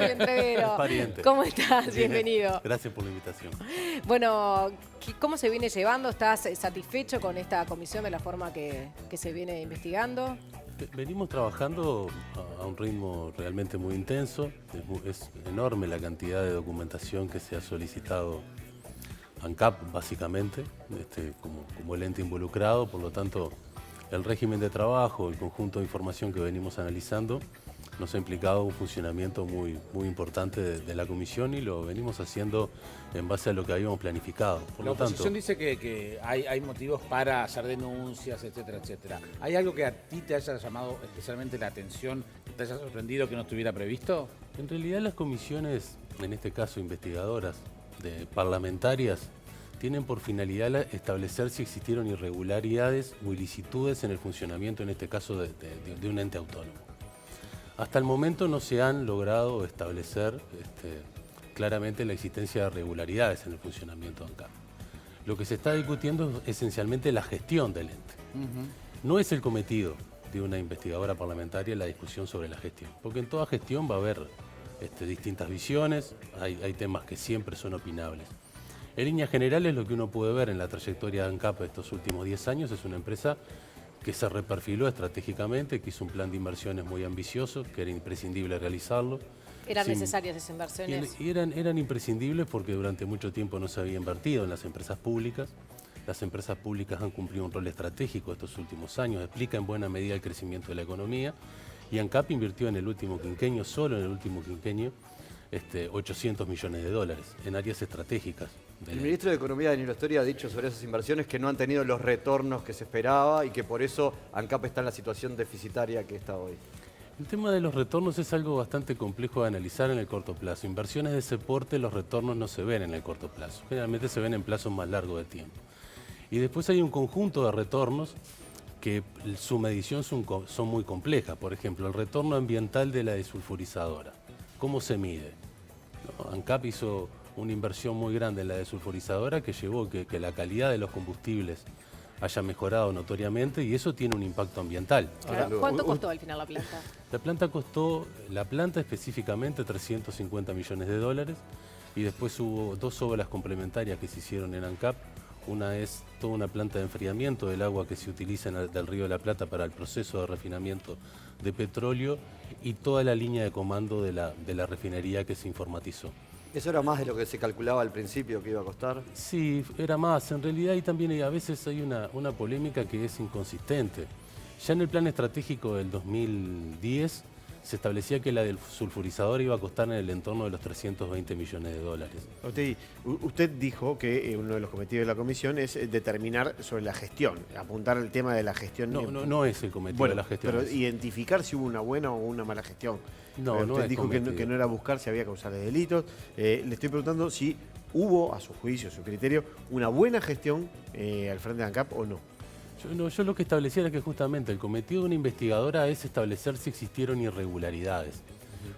El entrevero. Pariente. ¿Cómo estás? Bien. Bienvenido. Gracias por la invitación. Bueno, ¿cómo se viene llevando? ¿Estás satisfecho con esta comisión de la forma que se viene investigando? Venimos trabajando a un ritmo realmente muy intenso. Es enorme la cantidad de documentación que se ha solicitado a ANCAP, básicamente, como el ente involucrado. Por lo tanto, el régimen de trabajo, el conjunto de información que venimos analizando, nos ha implicado un funcionamiento muy importante de la comisión y lo venimos haciendo en base a lo que habíamos planificado. Por La lo tanto, oposición dice que hay motivos para hacer denuncias, etcétera, etcétera. ¿Hay algo que a ti te haya llamado especialmente la atención, que te haya sorprendido que no estuviera previsto? en realidad las comisiones, en este caso investigadoras, parlamentarias, tienen por finalidad establecer si existieron irregularidades o ilicitudes en el funcionamiento, en este caso, de un ente autónomo. Hasta el momento no se han logrado establecer claramente la existencia de irregularidades en el funcionamiento de ANCAP. Lo que se está discutiendo es esencialmente la gestión del ente. No es el cometido de una investigadora parlamentaria la discusión sobre la gestión, porque en toda gestión va a haber distintas visiones, hay temas que siempre son opinables. En líneas generales, lo que uno puede ver en la trayectoria de ANCAP estos últimos 10 años es una empresa que se reperfiló estratégicamente, que hizo un plan de inversiones muy ambicioso, que era imprescindible realizarlo. ¿Eran necesarias esas inversiones? Y eran imprescindibles porque durante mucho tiempo no se había invertido en las empresas públicas. Las empresas públicas han cumplido un rol estratégico estos últimos años, explica en buena medida el crecimiento de la economía. Y ANCAP invirtió en el último quinquenio, solo en el último quinquenio, 800 millones de dólares en áreas estratégicas. El ministro de Economía, Daniel Scioli, ha dicho sobre esas inversiones que no han tenido los retornos que se esperaba y que por eso ANCAP está en la situación deficitaria que está hoy. El tema de los retornos es algo bastante complejo de analizar en el corto plazo. Inversiones de ese porte, los retornos no se ven en el corto plazo. Generalmente se ven en plazos más largos de tiempo. Y después hay un conjunto de retornos que su medición son muy complejas. Por ejemplo, el retorno ambiental de la desulfurizadora. ¿Cómo se mide? ¿No? ANCAP hizo una inversión muy grande en la desulfurizadora que llevó que la calidad de los combustibles haya mejorado notoriamente y eso tiene un impacto ambiental. Claro. ¿Cuánto costó al final la planta? La planta específicamente 350 millones de dólares y después hubo dos obras complementarias que se hicieron en ANCAP. Una es toda una planta de enfriamiento del agua que se utiliza del Río de la Plata para el proceso de refinamiento de petróleo y toda la línea de comando de la refinería que se informatizó. ¿Eso era más de lo que se calculaba al principio que iba a costar? Sí, era más. En realidad y también a veces hay una polémica que es inconsistente. Ya en el plan estratégico del 2010 se establecía que la del sulfurizador iba a costar en el entorno de los 320 millones de dólares. Usted dijo que uno de los cometidos de la comisión es determinar sobre la gestión, apuntar al tema de la gestión. No es el cometido de la gestión. Pero identificar si hubo una buena o una mala gestión. Usted dijo que no era buscar si había causales de delitos. Le estoy preguntando si hubo, a su juicio, a su criterio, una buena gestión al frente de ANCAP o no. Yo lo que establecía era que justamente el cometido de una investigadora es establecer si existieron irregularidades.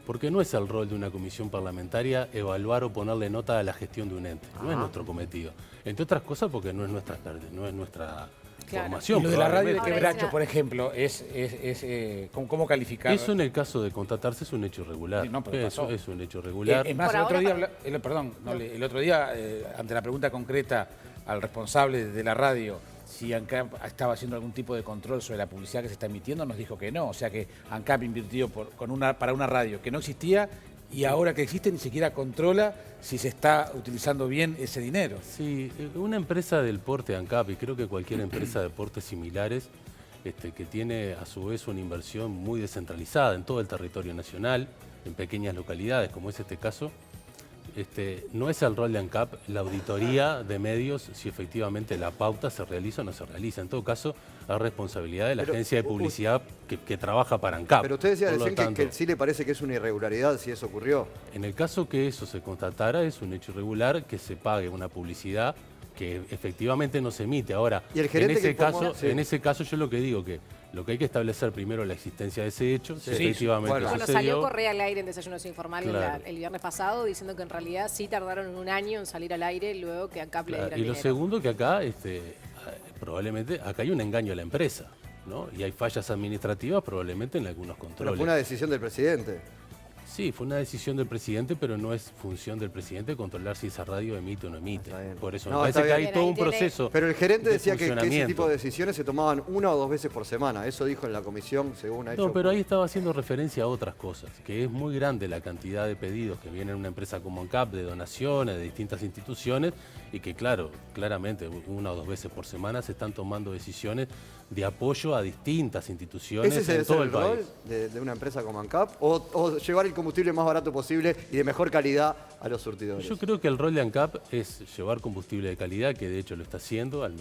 Porque no es el rol de una comisión parlamentaria evaluar o ponerle nota a la gestión de un ente. No es nuestro cometido. Entre otras cosas porque no es nuestra formación. Y lo de la radio de Ahora, Quebracho, por ejemplo, ¿cómo calificar? Eso en el caso de contratarse es un hecho irregular. Sí, no, pero pasó. Es un hecho irregular. Es más, Por el otro ahora, día, el otro día, ante la pregunta concreta al responsable de la radio, si ANCAP estaba haciendo algún tipo de control sobre la publicidad que se está emitiendo, nos dijo que no. O sea que ANCAP invirtió para una radio que no existía y ahora que existe ni siquiera controla si se está utilizando bien ese dinero. Sí, una empresa del porte ANCAP, y creo que cualquier empresa de portes similares, que tiene a su vez una inversión muy descentralizada en todo el territorio nacional, en pequeñas localidades, como es este caso, no es el rol de ANCAP la auditoría de medios si efectivamente la pauta se realiza o no se realiza. En todo caso, es responsabilidad de la agencia de publicidad que trabaja para ANCAP. Pero usted decía Por lo recién tanto, que sí le parece que es una irregularidad si eso ocurrió. en el caso que eso se constatara, es un hecho irregular que se pague una publicidad que efectivamente no se emite. Ahora, ¿Y el gerente que informó? en ese caso yo lo que digo que lo que hay que establecer primero es la existencia de ese hecho, si Sí, efectivamente bueno. Bueno, sucedió. salió Correa al aire en Desayunos Informales Claro. el viernes pasado diciendo que en realidad sí tardaron un año en salir al aire luego que ANCAP le diera Y el lo dinero. segundo que acá, probablemente, acá hay un engaño a la empresa, ¿no? Y hay fallas administrativas probablemente en algunos Pero controles. fue una decisión del presidente. Sí, fue una decisión del presidente, pero no es función del presidente controlar si esa radio emite o no emite. Está bien. Por eso No, me parece está que bien. hay todo Ahí un tiene- proceso. Pero el gerente de decía que ese tipo funcionamiento. de decisiones se tomaban 1 o 2 veces por semana. Eso dijo en la comisión, según ha hecho. No, pero ahí estaba haciendo referencia a otras cosas, que es muy grande la cantidad de pedidos que vienen en una empresa como ANCAP, de donaciones, de distintas instituciones, y que claro, claramente 1 o 2 veces por semana se están tomando decisiones de apoyo a distintas instituciones ¿Ese debe en ser todo el el rol país. de una empresa como ANCAP? ¿O llevar el combustible más barato posible y de mejor calidad a los surtidores? Yo creo que el rol de ANCAP es llevar combustible de calidad, que de hecho lo está haciendo al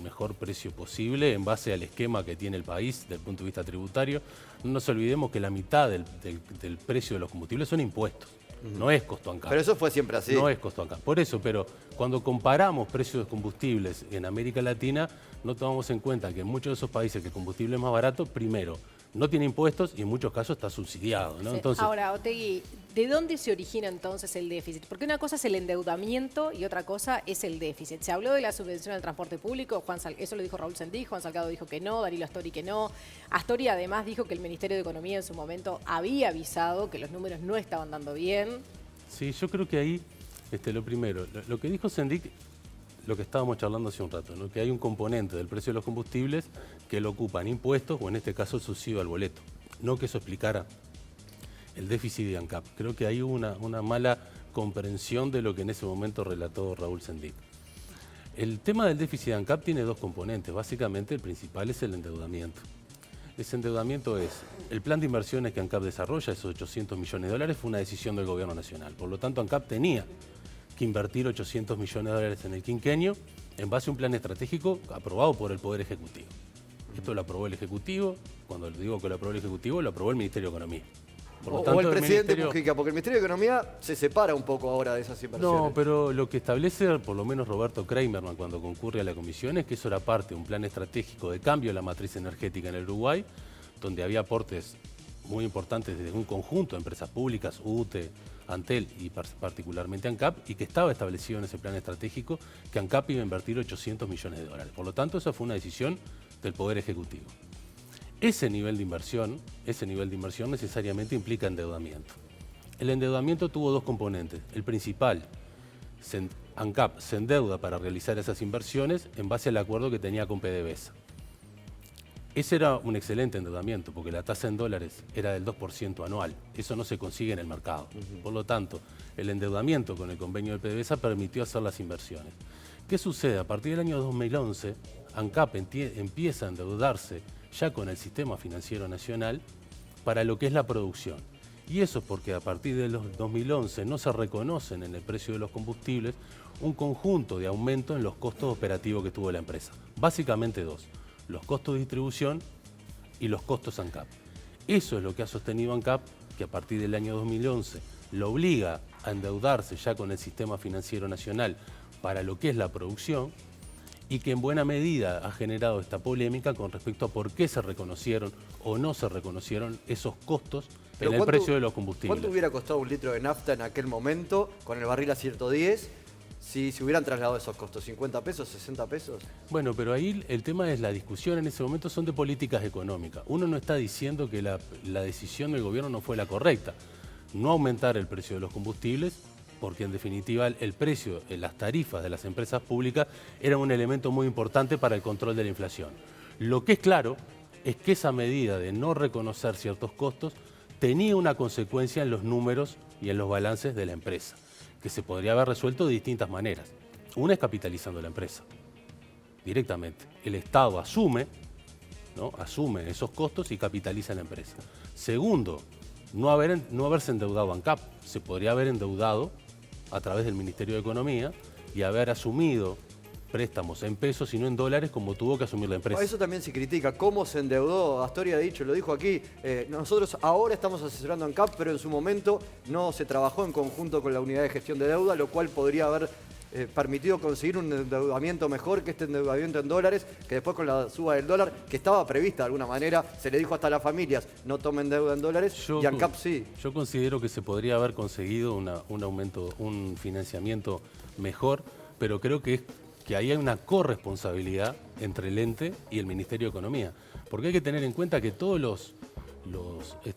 mejor precio posible en base al esquema que tiene el país desde el punto de vista tributario. No nos olvidemos que la mitad del precio de los combustibles son impuestos, no es costo ANCAP. Pero eso fue siempre así. No es costo ANCAP. Por eso, pero cuando comparamos precios de combustibles en América Latina, no tomamos en cuenta que en muchos de esos países que el combustible es más barato, primero, no tiene impuestos y en muchos casos está subsidiado, ¿no? Sí. Entonces, Ahora, Otegi, ¿de dónde se origina entonces el déficit? Porque una cosa es el endeudamiento y otra cosa es el déficit. Se habló de la subvención al transporte público, eso lo dijo Raúl Sendic, Juan Salgado dijo que no, Danilo Astori que no. Astori además dijo que el Ministerio de Economía en su momento había avisado que los números no estaban dando bien. sí, yo creo que ahí, lo primero, lo que dijo Sendic, lo que estábamos charlando hace un rato, ¿no? Que hay un componente del precio de los combustibles que lo ocupan impuestos o en este caso el subsidio al boleto. No que eso explicara el déficit de ANCAP. Creo que hay una mala comprensión de lo que en ese momento relató Raúl Sendic. El tema del déficit de ANCAP tiene dos componentes. Básicamente el principal es el endeudamiento. Ese endeudamiento es el plan de inversiones que ANCAP desarrolla, esos 800 millones de dólares, fue una decisión del gobierno nacional. Por lo tanto, ANCAP tenía que invertir 800 millones de dólares en el quinquenio en base a un plan estratégico aprobado por el Poder Ejecutivo. Esto lo aprobó el Ejecutivo. Cuando digo que lo aprobó el Ejecutivo, lo aprobó el Ministerio de Economía. Por lo O tanto, el presidente Ministerio- Mujica, porque el Ministerio de Economía se separa un poco ahora de esas inversiones. No, pero lo que establece por lo menos Roberto Kramerman cuando concurre a la comisión es que eso era parte de un plan estratégico de cambio de la matriz energética en el Uruguay, donde había aportes muy importantes desde un conjunto de empresas públicas, UTE, Antel y particularmente ANCAP, y que estaba establecido en ese plan estratégico que ANCAP iba a invertir 800 millones de dólares. Por lo tanto, esa fue una decisión del Poder Ejecutivo. Ese nivel de inversión necesariamente implica endeudamiento. El endeudamiento tuvo dos componentes. El principal, ANCAP se endeuda para realizar esas inversiones en base al acuerdo que tenía con PDVSA. Ese era un excelente endeudamiento porque la tasa en dólares era del 2% anual. Eso no se consigue en el mercado. Por lo tanto, el endeudamiento con el convenio del PDVSA permitió hacer las inversiones. ¿Qué sucede? A partir del año 2011, ANCAP empieza a endeudarse ya con el sistema financiero nacional para lo que es la producción. Y eso es porque a partir de los 2011 no se reconocen en el precio de los combustibles un conjunto de aumento en los costos operativos que tuvo la empresa. Básicamente dos: los costos de distribución y los costos ANCAP. Eso es lo que ha sostenido ANCAP, que a partir del año 2011 lo obliga a endeudarse ya con el sistema financiero nacional para lo que es la producción, y que en buena medida ha generado esta polémica con respecto a por qué se reconocieron o no se reconocieron esos costos Pero en el ¿cuánto- precio de los combustibles. ¿Cuánto hubiera costado un litro de nafta en aquel momento con el barril a 110 si se hubieran trasladado esos costos? ¿50 pesos, 60 pesos? Bueno, pero ahí el tema es la discusión en ese momento son de políticas económicas. Uno no está diciendo que la decisión del gobierno no fue la correcta. No aumentar el precio de los combustibles, porque en definitiva el precio, las tarifas de las empresas públicas eran un elemento muy importante para el control de la inflación. Lo que es claro es que esa medida de no reconocer ciertos costos tenía una consecuencia en los números y en los balances de la empresa, que se podría haber resuelto de distintas maneras. Una es capitalizando la empresa directamente. El Estado asume esos costos y capitaliza la empresa. Segundo, no haberse endeudado ANCAP. Se podría haber endeudado a través del Ministerio de Economía y haber asumido préstamos en pesos y no en dólares como tuvo que asumir la empresa. Eso también se critica. ¿Cómo se endeudó? Astori ha dicho, lo dijo aquí, nosotros ahora estamos asesorando a ANCAP, pero en su momento no se trabajó en conjunto con la unidad de gestión de deuda, lo cual podría haber permitido conseguir un endeudamiento mejor que este endeudamiento en dólares, que después con la suba del dólar, que estaba prevista de alguna manera, se le dijo hasta a las familias, no tomen deuda en dólares, y ANCAP sí. Yo considero que se podría haber conseguido un aumento, un financiamiento mejor, pero creo que ahí hay una corresponsabilidad entre el ente y el Ministerio de Economía. Porque hay que tener en cuenta que todos los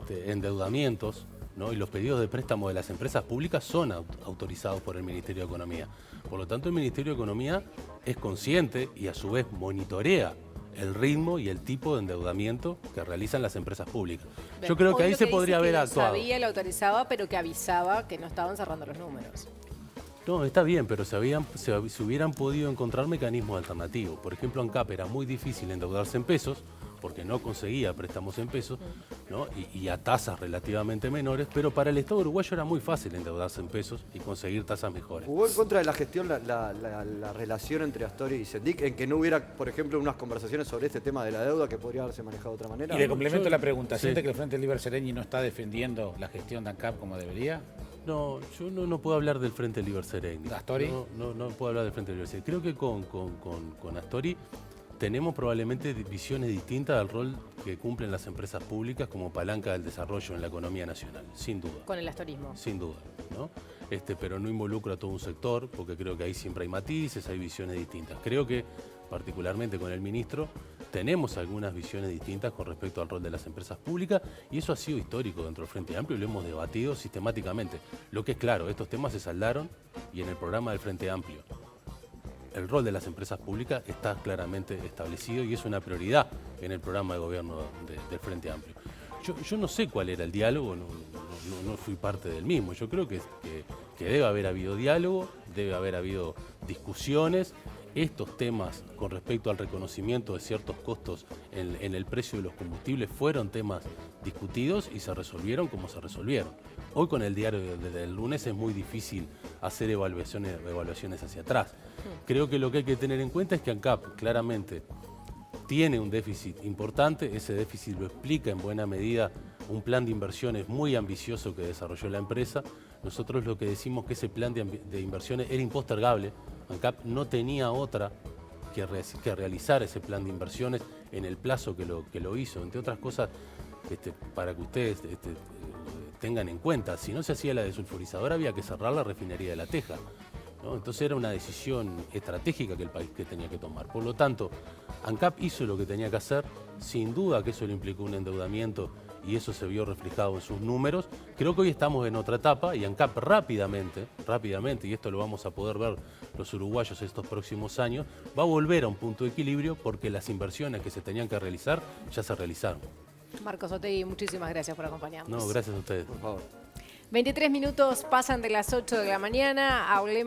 endeudamientos ¿no? Y los pedidos de préstamo de las empresas públicas son autorizados por el Ministerio de Economía. Por lo tanto, el Ministerio de Economía es consciente y a su vez monitorea el ritmo y el tipo de endeudamiento que realizan las empresas públicas. Bien. Yo creo que Hoy ahí lo se dice podría que haber lo actuado. sabía, lo autorizaba, pero que avisaba que no estaban cerrando los números. No, está bien, pero se hubieran podido encontrar mecanismos alternativos. Por ejemplo, ANCAP era muy difícil endeudarse en pesos, porque no conseguía préstamos en pesos, ¿no? y a tasas relativamente menores, pero para el Estado uruguayo era muy fácil endeudarse en pesos y conseguir tasas mejores. ¿Jugó en contra de la gestión la relación entre Astori y Sendik, en que no hubiera, por ejemplo, unas conversaciones sobre este tema de la deuda que podría haberse manejado de otra manera? Y le complemento la pregunta, Sí. ¿siente que el Frente Libre Sereni no está defendiendo la gestión de ANCAP como debería? No, yo no puedo hablar del Frente Libre Sereni. ¿Astori? No puedo hablar del Frente Libre Sereni. Creo que con Astori tenemos probablemente visiones distintas del rol que cumplen las empresas públicas como palanca del desarrollo en la economía nacional, sin duda. Con el astorismo. Sin duda, ¿no? Pero no involucro a todo un sector, porque creo que ahí siempre hay matices, hay visiones distintas. Creo que, particularmente con el ministro, tenemos algunas visiones distintas con respecto al rol de las empresas públicas, y eso ha sido histórico dentro del Frente Amplio y lo hemos debatido sistemáticamente. Lo que es claro, estos temas se saldaron y en el programa del Frente Amplio el rol de las empresas públicas está claramente establecido y es una prioridad en el programa de gobierno del Frente Amplio. Yo no sé cuál era el diálogo, no fui parte del mismo. Yo creo que debe haber habido diálogo, debe haber habido discusiones. Estos temas con respecto al reconocimiento de ciertos costos en el precio de los combustibles fueron temas discutidos y se resolvieron como se resolvieron. Hoy con el diario del lunes es muy difícil hacer evaluaciones hacia atrás. Creo que lo que hay que tener en cuenta es que ANCAP claramente tiene un déficit importante, ese déficit lo explica en buena medida un plan de inversiones muy ambicioso que desarrolló la empresa. Nosotros lo que decimos es que ese plan de inversiones era impostergable. ANCAP no tenía otra que realizar ese plan de inversiones en el plazo que lo hizo. Entre otras cosas, para que ustedes tengan en cuenta, si no se hacía la desulfurizadora había que cerrar la refinería de La Teja, ¿no? Entonces era una decisión estratégica que el país tenía que tomar. Por lo tanto, ANCAP hizo lo que tenía que hacer, sin duda que eso le implicó un endeudamiento y eso se vio reflejado en sus números. Creo que hoy estamos en otra etapa y ANCAP rápidamente, y esto lo vamos a poder ver los uruguayos estos próximos años, va a volver a un punto de equilibrio porque las inversiones que se tenían que realizar ya se realizaron. Marcos Otegui, muchísimas gracias por acompañarnos. No, gracias a ustedes. Por favor. 23 minutos pasan de las 8 de la mañana. Hablemos